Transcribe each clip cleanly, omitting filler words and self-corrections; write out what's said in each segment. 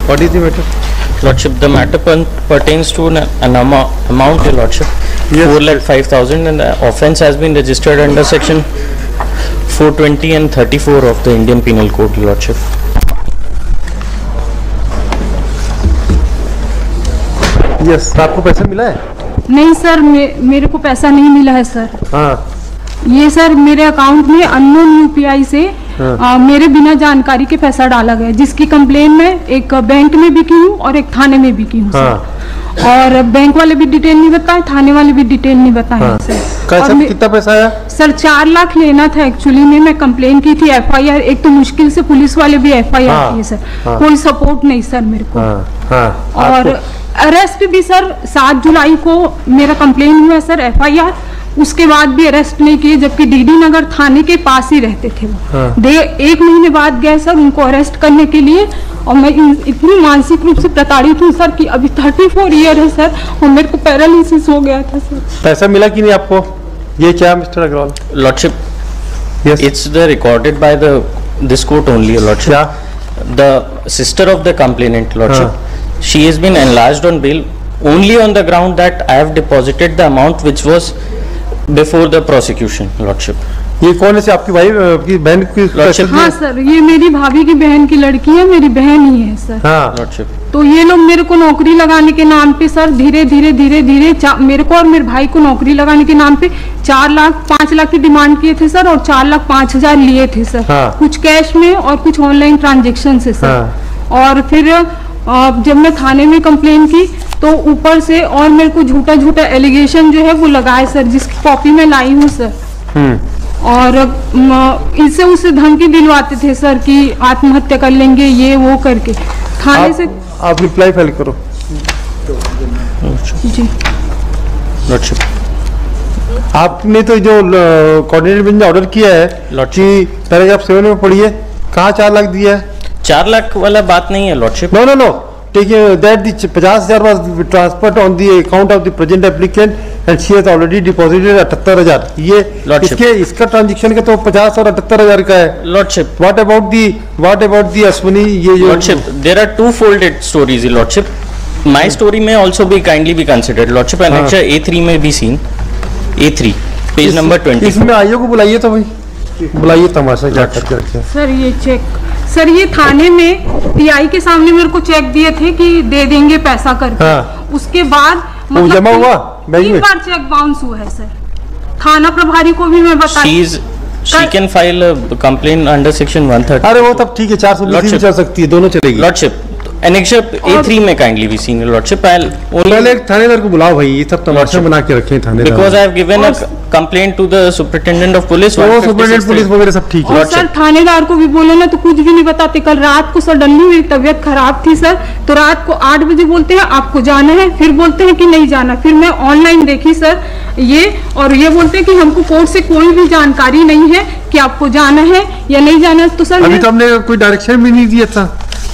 What is the matter? Lordship, the matter pertains to an amount, Your Lordship, Yes. 4,05,000, and the offence has been registered under section 420 and 34 of the Indian Penal Code, Your Lordship. Yes, आपको पैसा मिला है? नहीं sir, मेरे को पैसा नहीं मिला है सर। हाँ। ये सर मेरे अकाउंट में अननोन यूपीआई से मेरे बिना जानकारी के पैसा डाला गया, जिसकी कंप्लेन मैं एक बैंक में भी की हूँ और एक थाने में भी की हूँ। हाँ। और बैंक वाले भी डिटेल नहीं बताए, थाने वाले भी डिटेल नहीं बताए। हाँ। सर कितना पैसा आया? सर 4 लाख लेना था एक्चुअली में। मैं कंप्लेन की थी, एफआईआर, एक तो मुश्किल से पुलिस वाले भी एफआईआर किए सर। कोई सपोर्ट नहीं सर मेरे को। और अरेस्ट भी सर 7 जुलाई को मेरा कंप्लेन हुआ सर, एफआईआर, उसके बाद भी अरेस्ट नहीं किए, जबकि डीडी नगर थाने के पास ही रहते थे वो। 1 महीने बाद गए सर उनको अरेस्ट करने के लिए। और मैं इतनी मानसिक रूप से प्रताड़ित हूँ सर कि अभी 34 ईयर है सर, और मेरे को पैरालिसिस हो गया था सर। पैसा मिला कि नहीं आपको? ये क्या mister Agarwal? Lordship, yes, it's the recorded by this court only, Lordship. क्या? The sister of the complainant, Lordship, she has been enlarged on bail only on the ground that I have deposited the amount which was before the prosecution, Lordship. ये कौन है? आपकी भाई की बहन की? हाँ सर, ये मेरी भाभी की बहन की लड़की है, मेरी बहन ही है सर। हाँ। Lordship. तो ये लोग मेरे को नौकरी लगाने के नाम पे सर धीरे धीरे मेरे को और मेरे भाई को नौकरी लगाने के नाम पे 4 लाख 5 लाख की डिमांड किए थे सर, और 4,05,000 लिए थे सर। हाँ। कुछ कैश में और कुछ ऑनलाइन ट्रांजेक्शन से सर। हाँ। और फिर जब मैं थाने में कंप्लेन की तो ऊपर से और मेरे को झूठा एलिगेशन जो है वो लगाए सर, जिसकी कॉपी मैं लाई हूँ सर। और इससे उसे धमकी दिलवाते थे सर कि आत्महत्या कर लेंगे, ये वो करके थाने से। आप रिप्लाई फाइल करो जी। Lordship. आपने तो जो कोऑर्डिनेटर बेंच ने ऑर्डर किया है कि पैराग्राफ 7 में पढ़िए, कहाँ 4 लाख दिया है? 4 लाख वाला बात नहीं है, Lordship. No take that the 50,000 was transferred on the account of the present applicant and she has already deposited 78,000। ये इसका ट्रांजैक्शन का तो 50 और 78,000 का है। Lordship. What about the Ashwini? ये Lordship, there are 2 folded stories, Lordship. My story may also be kindly be considered, Lordship. Annexure A3 में भी seen, A3 पेज नंबर 20। इसमें आइयो को बुलाइए, तो भाई बुलाइए, तमाशा क्या करके रखे सर। ये चेक सर, ये थाने में पीआई के सामने मेरे को चेक दिए थे कि दे देंगे पैसा करके। हाँ। उसके बाद वो जमा हुआ बैंक में? 3 बार चेक बाउंस हुआ है सर। थाना प्रभारी को भी मैं बताई। She can file a complaint under section 130. अरे वो तब ठीक है, 420 भी चल सकती है, दोनों चलेगी। Lordship, annexure A3 में kindly be seen, Lordship. पहले एक थानेदार को बुलाओ भाई, ये सब तमाशा बना के रखे थानेदार। Because I have given a complaint to the superintendent of police. वो सुपरिटेंडेंट पुलिस वगैरह सब ठीक है। और सर थानेदार को भी बोले ना तो कुछ भी नहीं बताते। कल रात को सडनली मेरी तबीयत खराब थी सर, तो रात को 8 बजे बोलते हैं आपको जाना है, फिर बोलते हैं कि नहीं जाना। फिर मैं ऑनलाइन देखी सर ये, और ये बोलते हैं कि हमको कोर्ट से कोई भी जानकारी नहीं है कि आपको जाना है या नहीं जाना है। तो सर अभी तो हमने कोई डायरेक्शन भी नहीं दिया था,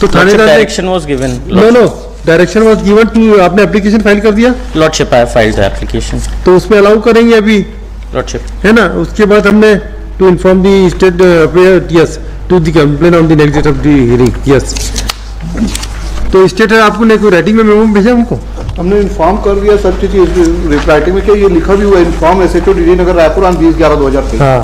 तो थानेदार direction was given. No direction was given to. आपने एप्लीकेशन फाइल कर दिया? Lordship, I have filed the application. तो उसमें अलाउ करेंगे अभी, Lordship. है ना? उसके बाद हमने to inform the state yes to the complain on the next date of the hearing, yes. तो स्टेट आपको ने कोई राइटिंग में मेमो भेजा हमको? हमने इन्फॉर्म कर दिया सब चीज राइटिंग में, क्या ये लिखा भी हुआ inform SHO DD Nagar Raipur on 20/11/2023। हाँ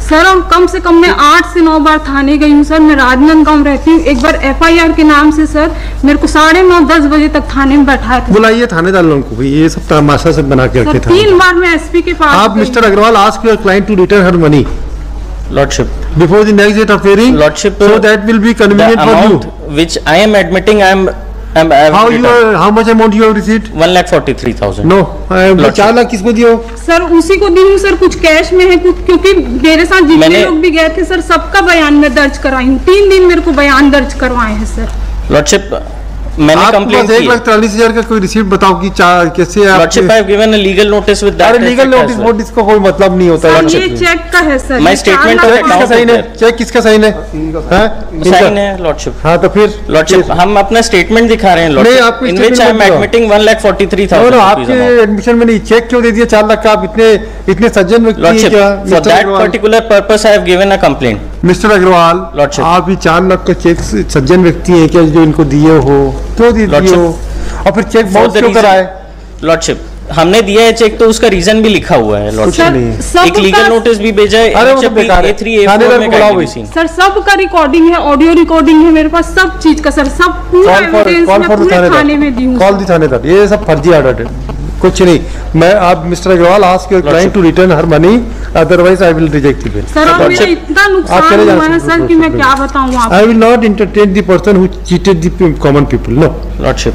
सर, और कम से कम मैं 8 से 9 बार थाने गई हूँ सर। मैं राजनांदगांव रहती हूँ। एक बार एफआईआर के नाम से सर मेरे को 9:30-10 बजे तक थाने में बैठाया था। बुलाइए थानेदार लोगों को, ये सब तमाशा से बना के रखे। 3 बार मैं एसपी के पास। आप mister Agarwal ask your client to return her money Lordship. before the next date of hearing, Lordship, so that will be convenient for you. Which I am admitting, I am how much amount you have received? 1,43,000. No, 4 lakh किसको दियो? Sir उसी को दी हूँ sir, कुछ cash में है कुछ, क्योंकि मेरे साथ जितने लोग भी गए थे सर सबका बयान में दर्ज कराई हूँ। 3 दिन मेरे को बयान दर्ज करवाए हैं सर। Lordship, मैंने कंप्लेंट की। 1,43,000 का कोई रिसीप्ट बताओ कि कैसे आप? Lordship, I have given a legal notice with that. अरे लीगल नोटिस बोर्ड इसको कोई मतलब नहीं होता है। ये चेक का है सर। My statement of किसका साइन है? चेक किसका साइन है? साइन है Lordship। हाँ तो फिर Lordship, हम अपना स्टेटमेंट दिखा रहे हैं Lordship, in which I am admitting 1,43,000। आपके एडमिशन में नहीं, चेक क्यों दे दिया 4 लाख का? आप इतने इतने सज्जन व्यक्ति हैं Lordship, क्या for mister that Agarwal? particular purpose I have given a complaint. Mister Agarwal, Lordship. आप ये 4 लाख का चेक सज्जन व्यक्ति हैं क्या जो इनको दिए हो, क्यों दिए Lordship. हो, और फिर चेक For बाउंस the क्यों reason- कराए? Lordship, हमने दिया है चेक तो उसका रीजन भी लिखा हुआ है कुछ Lordship. नहीं है। सब एक लीगल का- नोटिस भी भेजा है अरे वो तो HFP बेकार है। A3 थानेदार A4 को में बुलाओ kindly भाई। seen. सर सब का रिकॉर्डिंग है, ऑडियो रिकॉर्डिंग है मेरे पास, सब चीज का सर, सब पूरा एविडेंस मैं पूरे थाने में दी हूँ कॉल सर। दी थानेदार, ये सब फर्जी ऑर्डर है, कुछ नहीं। मैं आप mister Agarwal ask your client to return her money, otherwise I will reject the bill. Sir और मेरा इतना नुकसान चले जाओ, हुआ है सर कि मैं क्या बताऊँ I आपको। will not entertain the person who cheated the common people. No, Lordship.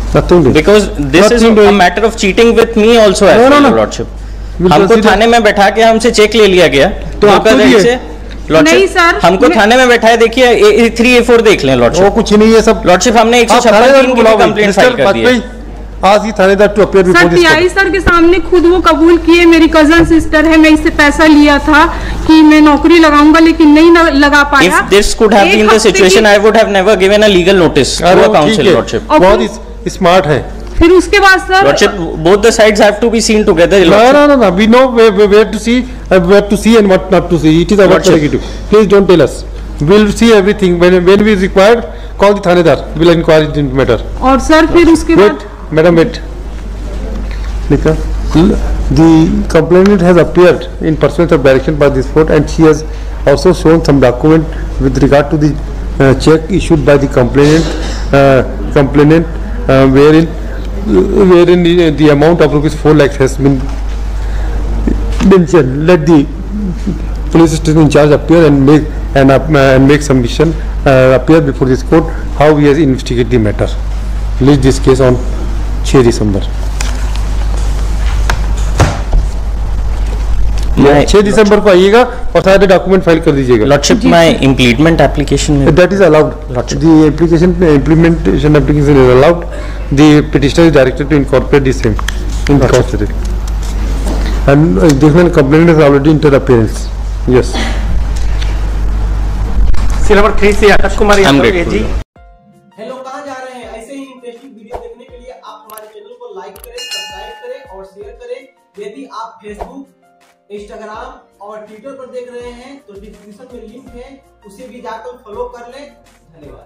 nothing doing. Because this is Nothing a doing. matter of cheating with me also as No, no, well, no. Lordship. We'll हमको consider- थाने में बैठा के हमसे check ले लिया गया तो आपको धोखाधड़ी दिए? से। Lordship, नहीं सर, हमको मैं- थाने में बैठाया, देखिए A3 A4 देख लें वो Lordship. कुछ नहीं है सब। Lordship, हमने आप थानेदार 156 को की बुलाओ भाई। कंप्लेंट मिस्टर फाइल कर दी है। वाजपेयी, ask the थानेदार to appear before sir this TI court. Sir के सामने खुद वो कबूल किए, मेरी कजन सिस्टर है, मैं इससे पैसा लिया था कि मैं नौकरी लगाऊंगा लेकिन नहीं लगा पाया। If this could have एक been the हफ्ते situation, की- I would have never given a legal notice to अरे a वो council, ठीक है, Lordship. और बहुत स्मार्ट है। फिर उसके बाद sir Lordship, both the sides have to be seen together. No, Lordship. no, no, no. We know where to see and what not to see. It is our Lordship. prerogative. Please don't tell us. We'll see everything when we required. Call the थानेदार. We'll inquire the matter. और sir फिर उसके बाद Wait, madam, wait. Nika, the complainant has appeared in pursuance of direction by this court, and she has also shown some document with regard to the check issued by the complainant, wherein the amount of rupees 4 lakhs has been mentioned. Let the police station in charge appear and make submission, appear before this court how he has investigated the matter. Release this case on 6 December. 6 दिसंबर को आइएगा और सारे document file कर दीजिएगा। Lordship, my implement application में That is allowed. Lordship. The implementation application is allowed. The petitioner is directed to incorporate the same in the constitution. And this one complainant has already entered appearance. Yes. सील number 3 से Akash Kumar I'm Yadav grateful. जी। Hello, कहाँ जा रहे हैं? ऐसे ही interesting video देखने के लिए आप हमारे चैनल को लाइक करें, सब्सक्राइब करें और शेयर करें। यदि आप फेसबुक, इंस्टाग्राम और ट्विटर पर देख रहे हैं तो डिस्क्रिप्शन में लिंक है, उसे भी जाकर फॉलो कर लें। धन्यवाद।